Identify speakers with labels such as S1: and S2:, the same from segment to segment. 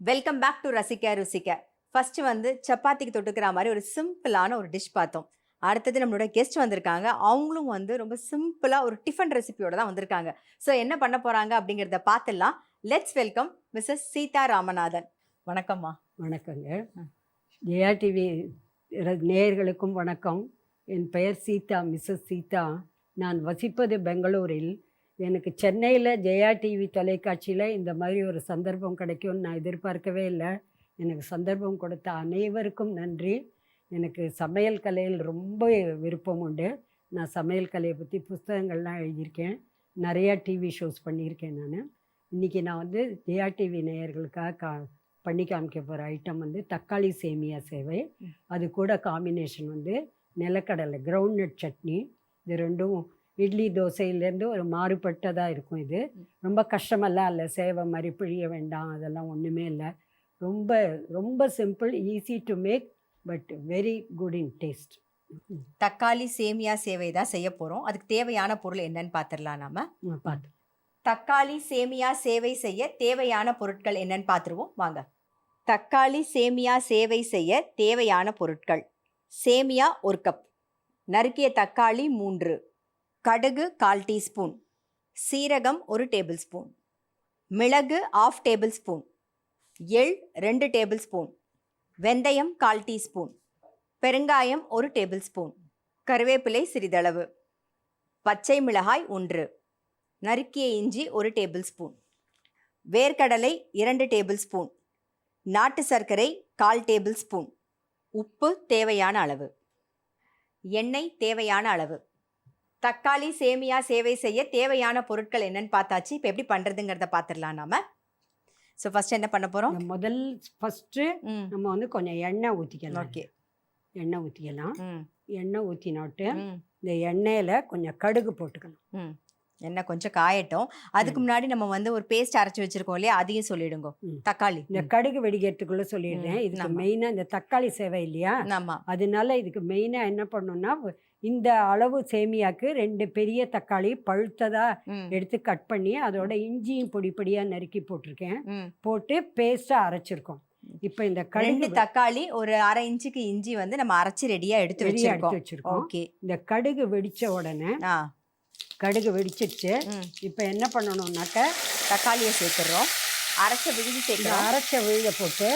S1: Welcome back to ரசிக்க ருசிக்க. First வந்து சப்பாத்திக்கு தொட்டுக்கிற மாதிரி ஒரு சிம்பிளான ஒரு டிஷ் பார்த்தோம். அடுத்தது நம்மளோட கெஸ்ட் வந்திருக்காங்க. அவங்களும் வந்து ரொம்ப சிம்பிளா ஒரு டிஃபன் ரெசிபியோட தான் வந்திருக்காங்க. ஸோ என்ன பண்ண போறாங்க அப்படிங்கிறத பார்த்துடலாம். Let's welcome Mrs Seetha Ramanathan. வணக்கம்மா.
S2: வணக்கங்க. ஜெயா டிவி நேயர்களுக்கும் வணக்கம். என் பெயர் சீதா, மிஸ்ஸஸ் சீதா. நான் வசிப்பது பெங்களூரில். எனக்கு சென்னையில் ஜெயா டிவி தொலைக்காட்சியில் இந்த மாதிரி ஒரு சந்தர்ப்பம் கிடைக்கும்னு நான் எதிர்பார்க்கவே இல்லை. எனக்கு சந்தர்ப்பம் கொடுத்த அனைவருக்கும் நன்றி. எனக்கு சமையல் கலையில் ரொம்ப விருப்பம் உண்டு. நான் சமையல் கலையை பற்றி புஸ்தகங்கள்லாம் எழுதியிருக்கேன். நிறையா டிவி ஷோஸ் பண்ணியிருக்கேன். இன்றைக்கி நான் வந்து ஜெயா டிவி நேயர்களுக்காக பண்ணி காமிக்க போகிற ஐட்டம் வந்து தக்காளி சேமியா சேவை. அது கூட காம்பினேஷன் வந்து நிலக்கடலை கிரவுண்ட்நட் சட்னி. இது ரெண்டும் இட்லி தோசையிலேருந்து ஒரு மாறுபட்டதாக இருக்கும். இது ரொம்ப கஷ்டமெல்லாம் இல்லை. சேவை மாதிரி பிழிய வேண்டாம், அதெல்லாம் ஒன்றுமே இல்லை. ரொம்ப ரொம்ப simple, easy to make, but very good in taste.
S1: தக்காளி சேமியா சேவை தான் செய்ய போகிறோம். அதுக்கு தேவையான பொருள் என்னன்னு பார்த்துடலாம். நாம
S2: பார்த்து
S1: தக்காளி சேமியா சேவை செய்ய தேவையான பொருட்கள் என்னன்னு பார்த்துருவோம் வாங்க. தக்காளி சேமியா சேவை செய்ய தேவையான பொருட்கள்: சேமியா 1 கப், நறுக்கிய தக்காளி 3, கடுகு 1/4 டீஸ்பூன், சீரகம் 1 டேபிள் ஸ்பூன், மிளகு 1/2 டேபிள் ஸ்பூன், எள் 2 டேபிள் ஸ்பூன், வெந்தயம் 1/4 டீஸ்பூன், பெருங்காயம் 1 டேபிள் ஸ்பூன், கருவேப்பிலை சிறிதளவு, பச்சை மிளகாய் 1, நறுக்கிய இஞ்சி 1 டேபிள் ஸ்பூன், வேர்க்கடலை 2 டேபிள் ஸ்பூன், நாட்டு சர்க்கரை 1/4 டேபிள் ஸ்பூன், உப்பு தேவையான அளவு, எண்ணெய் தேவையான அளவு. தக்காளி சேமியா சேவை செய்ய தேவையான பொருட்கள் என்னன்னு பார்த்தாச்சு. இப்போ எப்படி பண்ணுறதுங்கிறத பார்த்துடலாம் நாம. ஸோ ஃபர்ஸ்ட் என்ன பண்ண போகிறோம்?
S2: ஃபஸ்ட்டு நம்ம வந்து கொஞ்சம் எண்ணெய் ஊற்றிக்கலாம்.
S1: ஓகே,
S2: எண்ணெய் ஊற்றிக்கலாம். எண்ணெய் ஊற்றினாட்டு இந்த எண்ணெயில் கொஞ்சம் கடுகு போட்டுக்கலாம்.
S1: எண்ணெய் கொஞ்சம் காயட்டும். அதுக்கு முன்னாடி நம்ம வந்து ஒரு பேஸ்ட் அரைச்சி வச்சிருக்கோம் இல்லையா, அதையும் சொல்லிடுங்க. தக்காளி
S2: இந்த கடுகு வெடிக்கிறதுக்குள்ள சொல்லிடுறேன். இதுக்கு மெயினாக இந்த தக்காளி சேவை இல்லையா, அதனால இதுக்கு மெயினாக என்ன பண்ணணும்னா, இந்த அளவு சேமியாக்கு 2 பெரிய தக்காளி பழுத்ததா எடுத்து கட் பண்ணி அதோட இஞ்சியும் பொடிப்படியாக நறுக்கி போட்டிருக்கேன். போட்டு பேஸ்ட்டாக அரைச்சிருக்கோம். இப்போ இந்த கடுகு
S1: தக்காளி ஒரு 1/2 இன்ச்சுக்கு இஞ்சி வந்து நம்ம அரைச்சி ரெடியாக எடுத்து வச்சிருக்கோம். ஓகே,
S2: இந்த கடுகு வெடித்த உடனே கடுகு வெடிச்சிடுச்சு. இப்போ என்ன பண்ணணும்னாக்க
S1: தக்காளியை சேர்த்துடுறோம். அரைச்ச விழுது சேர்க்குறோம்.
S2: அரைச்ச விழுதை போட்டு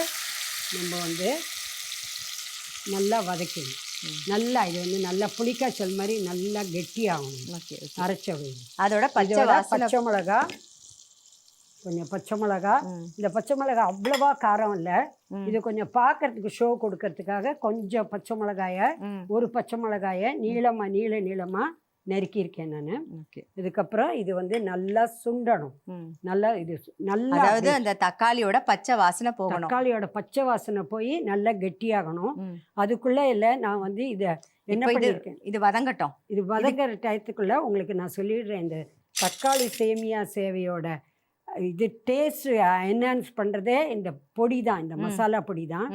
S2: நம்ம வந்து நல்லா வதக்கணும். நல்லா இது வந்து நல்லா புளிக்காய்ச்சல் மாதிரி நல்லா கெட்டியாகணும். அரைச்ச விழுது அதோட பச்சை மிளகா, கொஞ்சம் பச்சை மிளகா. இந்த பச்சை மிளகா அவ்வளவா காரம் இல்லை. இது கொஞ்சம் பார்க்கறதுக்கு ஷோ கொடுக்கறதுக்காக கொஞ்சம் பச்சை மிளகாயை, ஒரு பச்சை மிளகாயை நீளமாக நறுக்கியிருக்கேன் நான். இதுக்கப்புறம் இது வந்து நல்லா சுண்டணும். நல்லா இது நல்லா,
S1: அதாவது அந்த தக்காளியோட பச்சை வாசனை போகணும்.
S2: தக்காளியோட பச்சை வாசனை போய் நல்லா கெட்டியாகணும். அதுக்குள்ள இல்லை நான் வந்து இதை என்ன பண்ணியிருக்கேன்,
S1: இது வதங்கட்டும்.
S2: இது வதங்குற டயத்துக்குள்ள உங்களுக்கு நான் சொல்லிடுறேன். இந்த தக்காளி சேமியா சேவையோட இது டேஸ்ட் என்ஹான்ஸ் பண்ணுறதே இந்த பொடி தான், இந்த மசாலா பொடி தான்.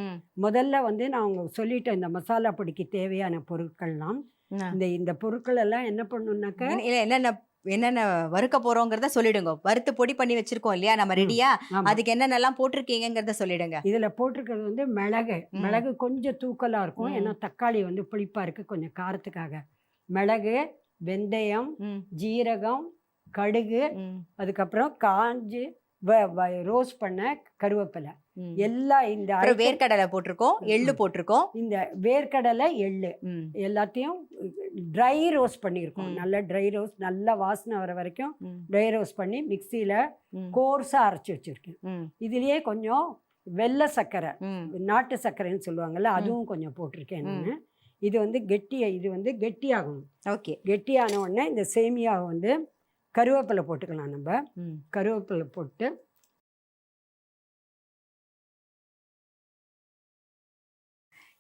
S2: முதல்ல வந்து நான் உங்களுக்கு சொல்லிட்டேன் இந்த மசாலா பொடிக்கு தேவையான பொருட்கள்லாம். இந்த பொருட்கள் எல்லாம் என்ன பண்ணணும்னாக்க,
S1: என்னென்ன வறுக்க போறோங்கிறத சொல்லிடுங்க. வறுத்து பொடி பண்ணி வச்சிருக்கோம் இல்லையா நம்ம ரெடியா, அதுக்கு என்னென்னலாம் போட்டிருக்கீங்கிறத சொல்லிடுங்க.
S2: இதுல போட்டிருக்கிறது வந்து மிளகு கொஞ்சம் தூக்கலா இருக்கும். ஏன்னா தக்காளி வந்து புளிப்பா இருக்கு, கொஞ்சம் காரத்துக்காக. மிளகு, வெந்தயம், ஜீரகம், கடுகு, அதுக்கப்புறம் காஞ்சி ரோஸ்ட் பண்ண கருவேப்பிலை, எல்லாம் இந்த
S1: வேர்க்கடலை போட்டிருக்கோம், எள்ளு போட்டிருக்கோம்.
S2: இந்த வேர்க்கடலை எள்ளு எல்லாத்தையும் ட்ரை ரோஸ்ட் பண்ணியிருக்கோம். நல்லா ட்ரை ரோஸ்ட், நல்லா வாசனை வர வரைக்கும் ட்ரை ரோஸ்ட் பண்ணி மிக்சியில் கோர்ஸாக அரைச்சி வச்சுருக்கேன். இதுலேயே கொஞ்சம் வெள்ளை சர்க்கரை, நாட்டு சர்க்கரைன்னு சொல்லுவாங்கள்ல, அதுவும் கொஞ்சம் போட்டிருக்கேன் நான். இது வந்து கெட்டியாகணும்.
S1: ஓகே,
S2: கெட்டியான உடனே இந்த சேமியாவை வந்து கருவேப்பிலை போட்டுக்கலாம். நம்ம கருவேப்பிலை போட்டு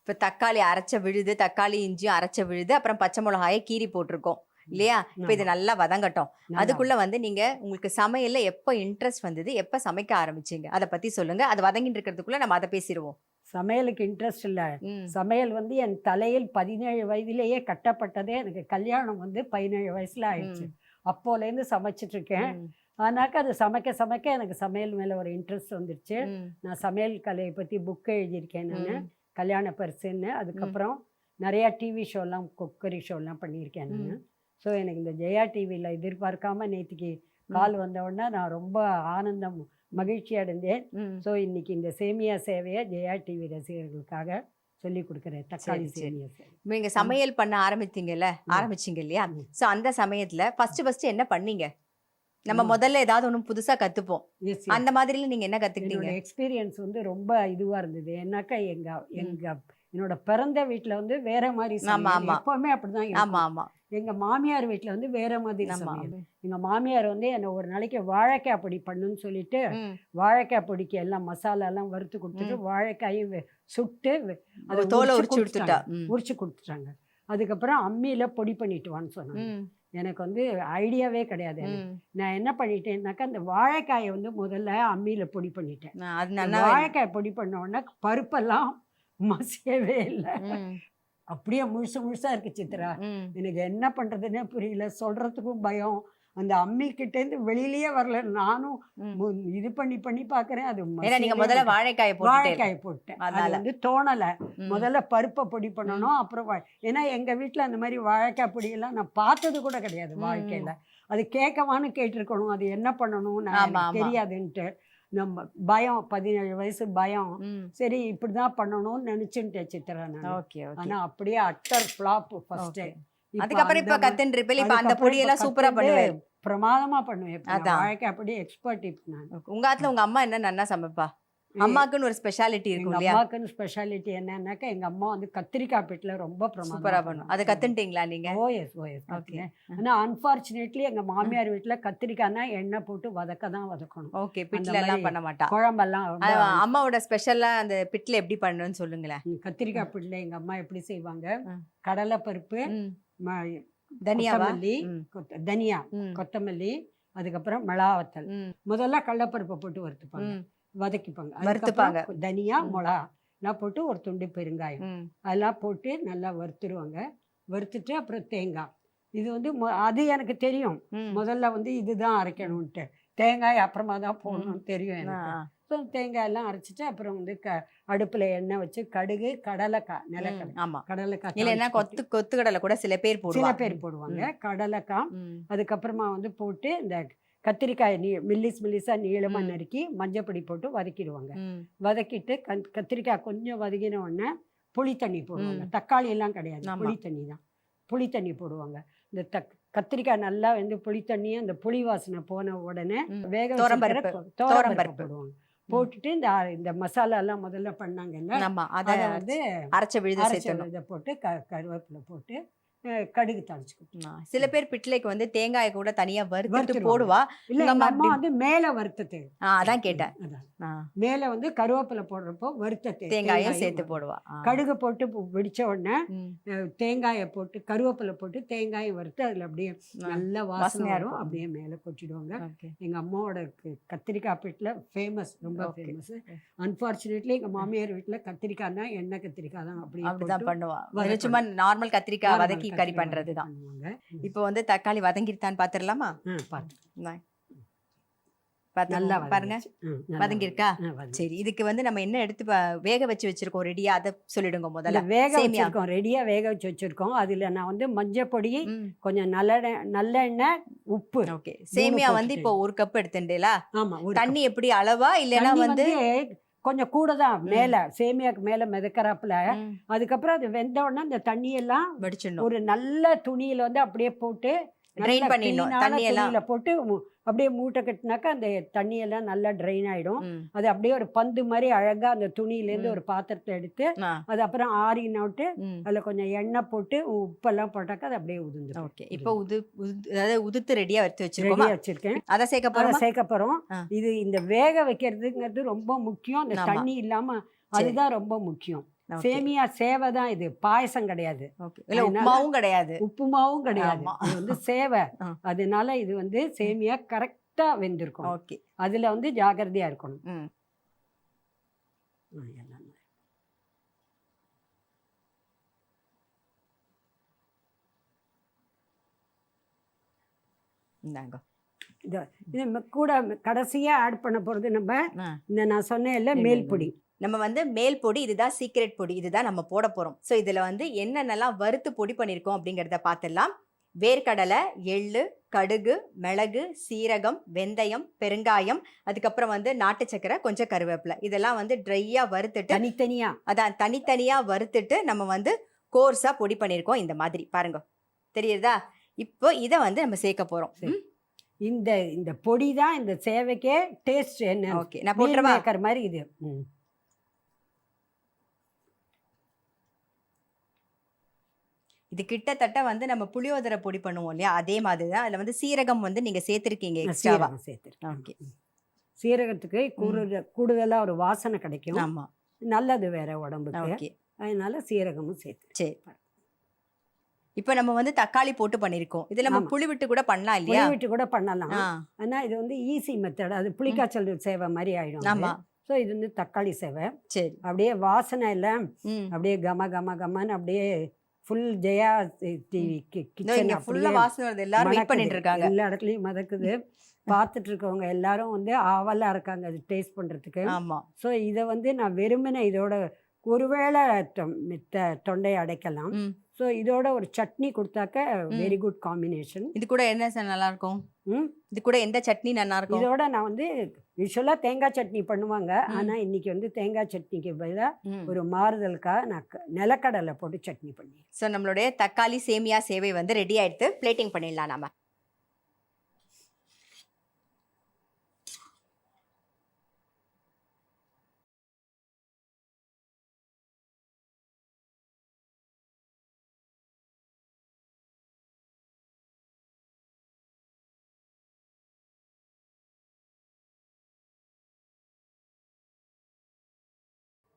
S1: இப்போ தக்காளி அரைச்ச விழுது, தக்காளி இஞ்சியும் அரைச்ச விழுது, அப்புறம் பச்சை மிளகாயை கீரி போட்டிருக்கோம் இல்லையா. இப்போ இது நல்லா வதங்கட்டும். அதுக்குள்ள வந்து நீங்க உங்களுக்கு சமையல்ல எப்போ இன்ட்ரெஸ்ட் வந்தது, எப்போ சமைக்க ஆரம்பிச்சீங்க, அதை பத்தி சொல்லுங்க. அது வதங்கிட்டு இருக்கிறதுக்குள்ள நம்ம அதை பேசிடுவோம்.
S2: சமையலுக்கு இன்ட்ரெஸ்ட் இல்லை. சமையல் வந்து என் தலையில் 17 வயதிலேயே கட்டப்பட்டதே. எனக்கு கல்யாணம் வந்து 17 வயசுல ஆயிடுச்சு. அப்போலேருந்து சமைச்சிட்ருக்கேன். ஆனாக்கா அது சமைக்க சமைக்க எனக்கு சமையல் மேலே ஒரு இன்ட்ரெஸ்ட் வந்துருச்சு.
S1: ம்.
S2: நான் சமையல் கலையை பற்றி புக்கு எழுதியிருக்கேன் நான்,
S1: ம்.
S2: கல்யாண பரிசுன்னு. அதுக்கப்புறம் நிறையா டிவி ஷோலாம், குக்கரி ஷோலாம் பண்ணியிருக்கேன் நான்.
S1: ம்.
S2: ஸோ எனக்கு இந்த ஜெயா டிவியில் எதிர்பார்க்காம நேற்றுக்கு
S1: ம்.
S2: கால் வந்த உடனே நான் ரொம்ப ஆனந்தம், மகிழ்ச்சி அடைந்தேன்.
S1: ம்.
S2: ஸோ இன்னைக்கு இந்த சேமியா சேவையை ஜெயா டிவி ரசிகர்களுக்காக சொல்லி கொடுக்குறேன். தக்காளி
S1: சரி, சரி.
S2: சேமியா சேவை.
S1: நீங்க சமையல் பண்ண ஆரம்பிச்சீங்க இல்லையா?
S2: ம்.
S1: சோ அந்த சமயத்துல ஃபர்ஸ்ட் என்ன பண்ணீங்க? நம்ம
S2: ம்.
S1: முதல்ல ஏதாவது ஒண்ணு புதுசா கத்துப்போம்.
S2: எஸ்,
S1: அந்த மாதிரில நீங்க என்ன கத்துக்கிட்டீங்க?
S2: என்னோட எக்ஸ்பீரியன்ஸ் வந்து ரொம்ப இதுவாக இருந்தது. ஏன்னாக்கா என்னோட பிறந்த வீட்டில் வந்து வேற மாதிரி
S1: ஆமா,
S2: சமையல்.
S1: ஆமா.
S2: எப்பவுமே அப்படிதான்
S1: ஆமா,
S2: இருக்கும்.
S1: ஆமா.
S2: எங்க மாமியார் வீட்டில் வந்து வேற மாதிரி
S1: ஆமா.
S2: சமையல். எங்க மாமியார் வந்து என்னை ஒரு நாளைக்கு வாழைக்காய் பொடி பண்ணுன்னு சொல்லிட்டு
S1: ம்.
S2: வாழைக்காய் பொடிக்கு எல்லாம் மசாலாலாம் வறுத்து கொடுத்துட்டு வாழைக்காயும் சுட்டு அதை
S1: தோலை
S2: உரிச்சு
S1: உரிச்சு கொடுத்துட்டா.
S2: உரிச்சு கொடுத்துட்டாங்க. அதுக்கப்புறம் அம்மியில பொடி பண்ணிட்டு வான்னு சொன்னாங்க. எனக்கு வந்து ஐடியாவே கிடையாது எனக்கு. நான் என்ன பண்ணிட்டேன்னாக்கா அந்த வாழைக்காயை வந்து முதல்ல அம்மியில பொடி பண்ணிட்டேன்.
S1: அது நல்லா
S2: வாழைக்காய் பொடி பண்ண உடனே பருப்பெல்லாம் மசியவே இல்லை, அப்படியே முழுசு முழுசா இருக்கு சித்ரா. எனக்கு என்ன பண்றதுன்னே புரியல, சொல்றதுக்கும் பயம். அந்த அம்மி கிட்டேருந்து வெளியிலயே வரல. நானும் இது பண்ணி பண்ணி பாக்குறேன், அது
S1: நீங்க முதல்ல வாழைக்காயை
S2: போட்டேன். அது வந்து தோணல. முதல்ல பருப்பை பொடி பண்ணணும், அப்புறம் ஏன்னா எங்க வீட்டுல அந்த மாதிரி வாழைக்காய் பொடியெல்லாம் நான் பார்த்தது கூட கிடையாது வாழ்க்கையில. அது கேட்கவான்னு கேட்டிருக்கணும், அது என்ன பண்ணணும் எனக்கு தெரியாதுன்ட்டு நம்ம பயம், 17 வயசு பயம். சரி இப்படிதான் பண்ணணும்னு நினைச்சுட்டேன் சித்ரா நான். ஆனா அப்படியே அட்டர் ஃபிளாப் ஃபர்ஸ்ட்.
S1: அதுக்கப்புறம் இப்ப கத்துன்றீங்க. இப்ப அந்த பொடியெல்லாம் சூப்பரா பண்ணுவேன்,
S2: பிரமாதமா பண்ணுவேன். வாழைக்காய் அப்படி எக்ஸ்பர்ட் இப்ப நான்.
S1: உங்க ஆத்துல உங்க அம்மா என்ன நல்லா சமைப்பா? அம்மாக்குன்னு ஒரு ஸ்பெஷாலிட்டி இருக்கும் இல்லையா?
S2: அம்மாக்குன்னு ஸ்பெஷாலிட்டி என்னன்னாக்கா எங்க அம்மா வந்து கத்திரிக்காய் பிட்டுல ரொம்ப
S1: சூப்பரா பண்ணும். அதை கத்துட்டீங்களா நீங்க?
S2: ஓஎஸ் ஆனா அன்பார்ச்சுனேட்லி எங்க மாமியார் வீட்டுல கத்திரிக்காய்னா எண்ணெய் போட்டு வதக்கதான் வதக்கணும்.
S1: ஓகே, பிட்ல எல்லாம் பண்ண மாட்டா.
S2: குழம்பெல்லாம்
S1: அம்மாவோட ஸ்பெஷலா அந்த பிட்ல எப்படி பண்ணணும்னு சொல்லுங்களேன்.
S2: கத்திரிக்காய் பிட்டுல எங்க அம்மா எப்படி செய்வாங்க, கடலை பருப்பு, தனியா, கொத்தமல்லி, அதுக்கப்புறம் மிளகாவத்தல். முதல்ல கடலைப்பருப்பை போட்டு வதக்கிப்பாங்க. தனியா, மிளகா எல்லாம் போட்டு ஒரு துண்டு பெருங்காயம் அதெல்லாம் போட்டு நல்லா வறுத்துருவாங்க. வறுத்துட்டு அப்புறம் தேங்காய். இது வந்து அது எனக்கு தெரியும், முதல்ல வந்து இதுதான் அரைக்கணும்ட்டு. தேங்காய் அப்புறமா தான் போடணும்னு தெரியும் எனக்கு. தேங்காய் எல்லாம் அரைச்சிட்டு அப்புறம் வந்து அடுப்புல எண்ணெய் வச்சு கடுகு, கடலைக்காய், நிலக்கடலை, கடலைக்காய்,
S1: கொத்து கடலை கூட சில பேர்
S2: போடுவாங்க, கடலைக்காய். அதுக்கப்புறமா வந்து போட்டு இந்த கத்திரிக்காய் மெல்லிஸா நீளமா நறுக்கி மஞ்சப்பொடி போட்டு வதக்கிடுவாங்க. வதக்கிட்டு கத்திரிக்காய் கொஞ்சம் வதக்கின உடனே புளி தண்ணி போடுவாங்க. தக்காளி எல்லாம் கிடையாது, புளி தண்ணி தான். புளி தண்ணி போடுவாங்க. இந்த கத்திரிக்காய் நல்லா வந்து புளி தண்ணி அந்த புளி வாசனை போன உடனே வேக தோரம்பருப்பு போடுவாங்க. போட்டுட்டு இந்த மசாலா எல்லாம் முதல்ல பண்ணாங்கல்ல, அதை வந்து அரைச்ச விழுதை போட்டு கருவேப்பிலை போட்டு கடுகு தாளிச்சு.
S1: சில பேர் பிட்லைக்கு வந்து தேங்காயை கூட தனியா வறுத்து போடுவா.
S2: இல்ல அம்மா வந்து மேல வறுத்தது,
S1: அதான் கேட்டேன்.
S2: மேல வந்து கருவேப்பிலை போடுறப்போ வறுத்த
S1: தேங்காயும் சேர்த்து போடுவா.
S2: கடுகு போட்டு வெடிச்ச உடனே தேங்காயை போட்டு கருவேப்பிலை போட்டு தேங்காயும் வறுத்து அதுல அப்படியே நல்ல வாசனை வரும், அப்படியே மேல கொட்டிடுவாங்க. எங்க அம்மாவோட கத்திரிக்காய் பிட்ல ஃபேமஸ், ரொம்ப ஃபேமஸ். அன்பார்ச்சுனேட்லி எங்க மாமியார் வீட்டுல கத்திரிக்காய்னா எண்ணெய் கத்திரிக்காய் தான், அப்படிதான் பண்ணுவா.
S1: சும்மா நார்மல் கத்திரிக்காய் வதக்கி கறி பண்றதுதான். இப்போ வந்து தக்காளி வதங்கிருத்தான்னு பாத்துடலாமா? பாருங்க, வதங்கிருக்கா? சரி, இதுக்கு வந்து நம்ம என்ன எடுத்து வேக வச்சு வச்சிருக்கோம் ரெடியா, அதை சொல்லிடுங்க. முதல்ல
S2: ரெடியா வேக வச்சு வச்சிருக்கோம். அதுல நான் வந்து மஞ்சள் பொடி, கொஞ்சம் நல்லெண்ணெய், உப்பு.
S1: ஓகே, சேமியா வந்து இப்போ 1 கப் எடுத்துட்டேலா? ஆமா. தண்ணி எப்படி அளவா? இல்லைன்னா வந்து
S2: கொஞ்சம் கூட தான், மேல சேமியாக்கு மேல மிதக்கறாப்புல. அதுக்கப்புறம் அது வெந்த உடனே அந்த தண்ணியெல்லாம் வடிச்சிடணும். ஒரு நல்ல துணியில வந்து அப்படியே போட்டு
S1: ட்ரைன் பண்ணிடணும்.
S2: தண்ணியில போட்டு அப்படியே மூட்டை கட்டினாக்கா அந்த தண்ணியெல்லாம் நல்லா ட்ரைன் ஆயிடும். அது அப்படியே ஒரு பந்து மாதிரி அழகா அந்த துணியிலேருந்து ஒரு பாத்திரத்தை எடுத்து அது அப்புறம் ஆறினோட்டு அதுல கொஞ்சம் எண்ணெய் போட்டு உப்பெல்லாம் போட்டாக்கா அது அப்படியே உதிர்ந்துடும்.
S1: ஓகே, இப்போ உதுத்து ரெடியா எடுத்து வச்சிருக்கேன். அதை சேர்க்க போறோம்.
S2: இது இந்த வேக வைக்கிறதுங்கிறது ரொம்ப முக்கியம். அந்த தண்ணி இல்லாம அதுதான் ரொம்ப முக்கியம். சேமியா சேவை தான், இது பாயசம் கிடையாது,
S1: உப்புமாவும் கிடையாது.
S2: இது வந்து சேவை. அதனால இது வந்து சேமியா கரெக்டா வெந்திருக்கும்.
S1: ஓகே,
S2: அதுல வந்து ஜாகிரதையா இருக்கணும்.
S1: இந்தாங்க.
S2: இது கூட கடைசியாக ஆட் பண்ண போகிறது நம்ம
S1: ஆ.
S2: இந்த நான் சொன்னேன்ல மேல் பொடி.
S1: நம்ம வந்து மேல் பொடி, இதுதான் சீக்ரெட் பொடி, இதுதான் நம்ம போட போறோம். ஸோ இதுல வந்து என்னென்னலாம் வறுத்து பொடி பண்ணியிருக்கோம் அப்படிங்கிறத பார்த்துடலாம். வேர்க்கடலை, எள்ளு, கடுகு, மிளகு, சீரகம், வெந்தயம், பெருங்காயம், அதுக்கப்புறம் வந்து நாட்டு சக்கரை, கொஞ்சம் கருவேப்பிலை, இதெல்லாம் வந்து ட்ரையா வறுத்துட்டு அதான் தனித்தனியா வறுத்துட்டு நம்ம வந்து கோர்ஸா பொடி பண்ணியிருக்கோம். இந்த மாதிரி பாருங்க, தெரியுதா? இப்போ இதை வந்து நம்ம சேர்க்க போறோம்.
S2: இந்த இந்த பொடி தான் இந்த சேவைக்கே டேஸ்ட். என்ன
S1: ஓகே, நான் போட்டுறவா
S2: மாதிரி இது.
S1: இது கிட்டத்தட்ட வந்து நம்ம புளியோதரை பொடி பண்ணுவோம் இல்லையா, அதே மாதிரி தான். அதில் வந்து சீரகம் வந்து நீங்கள் சேர்த்துருக்கீங்க, எக்ஸ்ட்ராவா சேர்த்துருக்கேன். ஓகே, சீரகத்துக்கு
S2: கூடுதலாக ஒரு வாசனை கிடைக்கும்.
S1: ஆமாம்,
S2: நல்லது வேற உடம்புக்கு.
S1: ஓகே,
S2: அதனால சீரகமும் சேர்த்து.
S1: சரி, இப்போ நம்ம வந்து தக்காளி போட்டு பண்ணியிருக்கோம். இதில் நம்ம புளி விட்டு கூட பண்ணலாம் இல்லையா?
S2: புளி விட்டு கூட பண்ணலாம். ஆனால் இது வந்து ஈஸி மெத்தட். அது புளிக்காய்ச்சல் சேவை மாதிரி ஆகிடும்.
S1: ஆமாம்.
S2: ஸோ இது வந்து தக்காளி சேவை.
S1: சரி,
S2: அப்படியே வாசனை எல்லாம் அப்படியே கம கம கமன்னு அப்படியே ஃபுல் ஜெயா டிவி கிச்சன்
S1: ஃபுல்லாக வாசனை வருது. எல்லாரும் வெயிட் பண்ணிட்டு இருக்காங்க.
S2: எல்லா இடத்துலையும் மதக்குது. பார்த்துட்டு இருக்கவங்க எல்லாரும் வந்து ஆவலாக இருக்காங்க அது டேஸ்ட் பண்ணுறதுக்கு.
S1: ஆமாம்.
S2: ஸோ இதை வந்து நான் வெறுமனே இதோட ஒருவேளை தொண்டை அடைக்கலாம். ஸோ இதோட ஒரு சட்னி கொடுத்தாக்க வெரி குட் காம்பினேஷன்.
S1: இது கூட என்ன நல்லா இருக்கும்? இது கூட எந்த சட்னி நல்லா இருக்கும்?
S2: இதோட நான் வந்து யூஸ்வலாக தேங்காய் சட்னி பண்ணுவாங்க. ஆனால் இன்னைக்கு வந்து தேங்காய் சட்னிக்கு பதிலாக ஒரு மாறுதலுக்காக நான் நிலக்கடலை போட்டு சட்னி பண்ணி.
S1: ஸோ நம்மளுடைய தக்காளி சேமியா சேவை வந்து ரெடி ஆயிடுத்து. பிளேட்டிங் பண்ணிடலாம் நாம.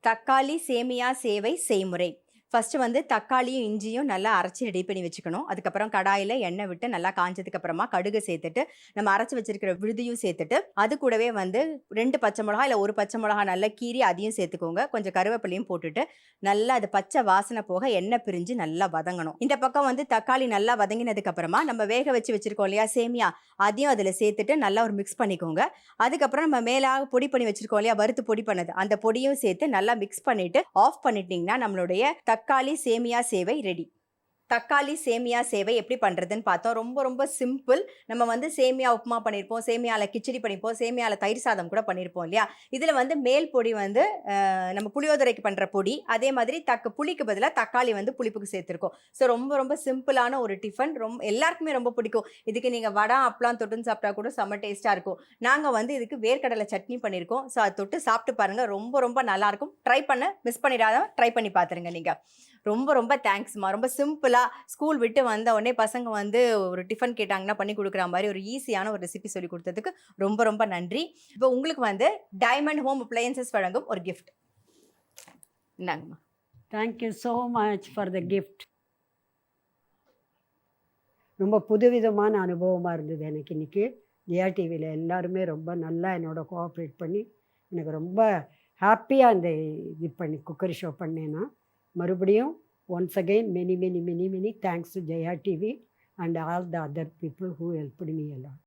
S1: தக்காளி சேமியா சேவை செய்முறை. ஃபஸ்ட்டு வந்து தக்காளியும் இஞ்சியும் நல்லா அரைச்சி ரெடி பண்ணி வச்சுக்கணும். அதுக்கப்புறம் கடாயில் எண்ணெய் விட்டு நல்லா காஞ்சதுக்கு அப்புறமா கடுகு சேர்த்துட்டு நம்ம அரைச்சி வச்சிருக்கிற விழுதியும் சேர்த்துட்டு அது கூடவே வந்து 2 பச்சை மிளகா இல்லை 1 பச்சை மிளகா நல்லா கீறி அதையும் சேர்த்துக்கோங்க. கொஞ்சம் கருவேப்பிலையும் போட்டுட்டு நல்லா அது பச்சை வாசனை போக எண்ணெய் பிரிஞ்சு நல்லா வதங்கணும். இந்த பக்கம் வந்து தக்காளி நல்லா வதங்கினதுக்கு அப்புறமா நம்ம வேக வச்சிருக்கோம் இல்லையா சேமியா, அதையும் அதில் சேர்த்துட்டு நல்லா ஒரு மிக்ஸ் பண்ணிக்கோங்க. அதுக்கப்புறம் நம்ம மேலாக பொடி பண்ணி வச்சிருக்கோம் இல்லையா, வறுத்து பொடி பண்ணது, அந்த பொடியும் சேர்த்து நல்லா மிக்ஸ் பண்ணிட்டு ஆஃப் பண்ணிட்டீங்கன்னா நம்மளுடைய தக்காளி சேமியா சேவை ரெடி. தக்காளி சேமியா சேவை எப்படி பண்ணுறதுன்னு பார்த்தோம். ரொம்ப ரொம்ப சிம்பிள். நம்ம வந்து சேமியா உப்புமா பண்ணியிருப்போம், சேமியாவில் கிச்சடி பண்ணியிருப்போம், சேமியாவில் தயிர் சாதம் கூட பண்ணியிருப்போம் இல்லையா. இதில் வந்து மேல் பொடி வந்து நம்ம புளியோதரைக்கு பண்ணுற பொடி, அதே மாதிரி புளிக்கு பதிலாக தக்காளி வந்து புளிப்புக்கு சேர்த்துருக்கோம். ஸோ ரொம்ப ரொம்ப சிம்பிளான ஒரு டிஃபன். எல்லாருக்குமே ரொம்ப பிடிக்கும். இதுக்கு நீங்கள் வடை அப்பளம் தொட்டுன்னு சாப்பிட்டா கூட செம்ம டேஸ்ட்டாக இருக்கும். நாங்கள் வந்து இதுக்கு வேர்க்கடலை சட்னி பண்ணியிருக்கோம். ஸோ அதை தொட்டு சாப்பிட்டு பாருங்கள், ரொம்ப ரொம்ப நல்லாயிருக்கும். ட்ரை பண்ண மிஸ் பண்ணிடாத, ட்ரை பண்ணி பார்த்துருங்க நீங்கள். ரொம்ப ரொம்ப தேங்க்ஸ்மா. ரொம்ப சிம்பிளாக ஸ்கூல் விட்டு வந்த உடனே பசங்க வந்து ஒரு டிஃபன் கேட்டாங்கன்னா பண்ணி கொடுக்குற மாதிரி ஒரு ஈஸியான ஒரு ரெசிபி சொல்லி கொடுத்ததுக்கு ரொம்ப ரொம்ப நன்றி. இப்போ உங்களுக்கு வந்து டைமண்ட் ஹோம் அப்ளையன்சஸ் வழங்கும் ஒரு கிஃப்ட். இந்தாங்கம்மா.
S2: Thank you so much for the gift. ரொம்ப புதுவிதமான அனுபவமாக இருந்தது எனக்கு இன்றைக்கி. ஜெயா டிவியில் எல்லாருமே ரொம்ப நல்லா என்னோட கோஆப்ரேட் பண்ணி எனக்கு ரொம்ப ஹாப்பியாக இந்த இது பண்ணி குக்கரி ஷோ பண்ணேன்னா. மறுபடியும் once again many thanks to Jaya TV and all the other people who helped me a lot.